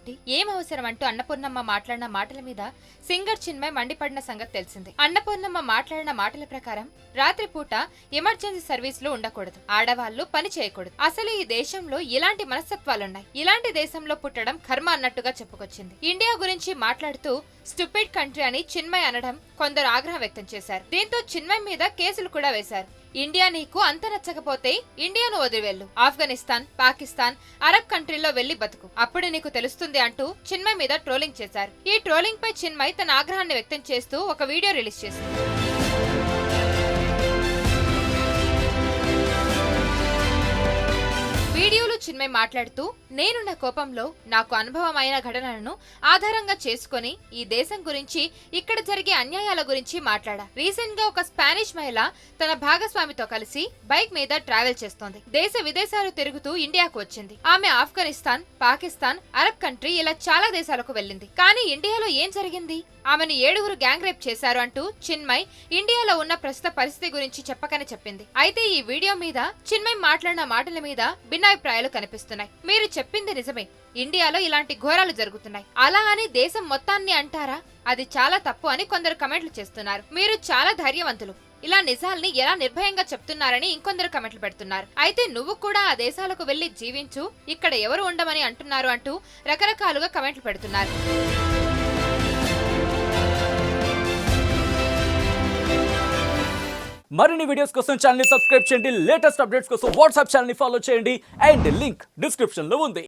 పెట్టి ఏం అవసరం అంటూ అన్నపూర్ణమ్మ మాట్లాడిన మాటల మీద సింగర్ చిన్మయ్ మండిపడిన సంగతి తెలిసింది. అన్నపూర్ణమ్మ మాట్లాడిన మాటల ప్రకారం రాత్రిపూట ఎమర్జెన్సీ సర్వీసులు ఉండకూడదు, ఆడవాళ్లు పని చేయకూడదు. అసలు ఈ దేశంలో ఇలాంటి మనస్తత్వాలున్నాయి, ఇలాంటి దేశంలో పుట్టడం కర్మ అన్నట్టుగా చెప్పుకొచ్చింది. ఇండియా గురించి మాట్లాడుతూ స్టూపిడ్ కంట్రీ అని చిన్మయ్ అనడం కొందరు ఆగ్రహం వ్యక్తం చేశారు. దీంతో చిన్మయ్ మీద కేసులు కూడా వేశారు. ఇండియా నీకు అంత నచ్చకపోతే ఇండియాను వదిలివెళ్ళు, ఆఫ్ఘనిస్తాన్, పాకిస్తాన్, అరబ్ కంట్రీలో వెళ్లి బతుకు, అప్పుడు నీకు తెలుస్తుంది అంటూ చిన్మయ్ మీద ట్రోలింగ్ చేశారు. ఈ ట్రోలింగ్ పై చిన్మయ్ తన ఆగ్రహాన్ని వ్యక్తం చేస్తూ ఒక వీడియో రిలీజ్ చేసింది. వీడియోలో చిన్మయ్ మాట్లాడుతూ నేను నా కోపంలో నాకు అనుభవమైన ఘటనలను ఆధారంగా చేసుకుని ఈ దేశం గురించి, ఇక్కడ జరిగే అన్యాయాల గురించి మాట్లాడా. రీసెంట్ గా ఒక స్పానిష్ మహిళ తన భాగస్వామితో కలిసి బైక్ మీద ట్రావెల్ చేస్తోంది. దేశ విదేశాలు తిరుగుతూ ఇండియాకు వచ్చింది. ఆమె ఆఫ్ఘనిస్తాన్, పాకిస్తాన్, అరబ్ కంట్రీ ఇలా చాలా దేశాలకు వెళ్ళింది. కానీ ఇండియాలో ఏం జరిగింది? ఆమెను 7 గ్యాంగ్ రేప్ చేశారు అంటూ చిన్మయ్ ఇండియాలో ఉన్న ప్రస్తుత పరిస్థితి గురించి చెప్పకనే చెప్పింది. అయితే ఈ వీడియో మీద చిన్మయ్ మాట్లాడిన మాటల మీద భిన్నాభిప్రాయాలు కనిపిస్తున్నాయి. మీరు చెప్పింది నిజమే, ఇండియాలో ఇలాంటి ఘోరాలు జరుగుతున్నాయి, అలా అని దేశం మొత్తాన్ని అంటారా? అది చాలా తప్పు అని కొందరు కమెంట్లు చేస్తున్నారు. మీరు చాలా ధైర్యవంతులు, ఇలా నిజాల్ని ఎలా నిర్భయంగా చెప్తున్నారని ఇంకొందరు కమెంట్లు పెడుతున్నారు. అయితే నువ్వు కూడా ఆ దేశాలకు వెళ్లి జీవించు, ఇక్కడ ఎవరు ఉండమని అంటున్నారు అంటూ రకరకాలుగా కమెంట్లు పెడుతున్నారు. మరిన్ని వీడియోస్ కోసం ఛానల్ ని సబ్స్క్రైబ్ చేయండి. లేటెస్ట్ అప్డేట్స్ కోసం వాట్సాప్ ఛానల్ ని ఫాలో చేయండి. అండ్ లింక్ డిస్క్రిప్షన్ లో ఉంది.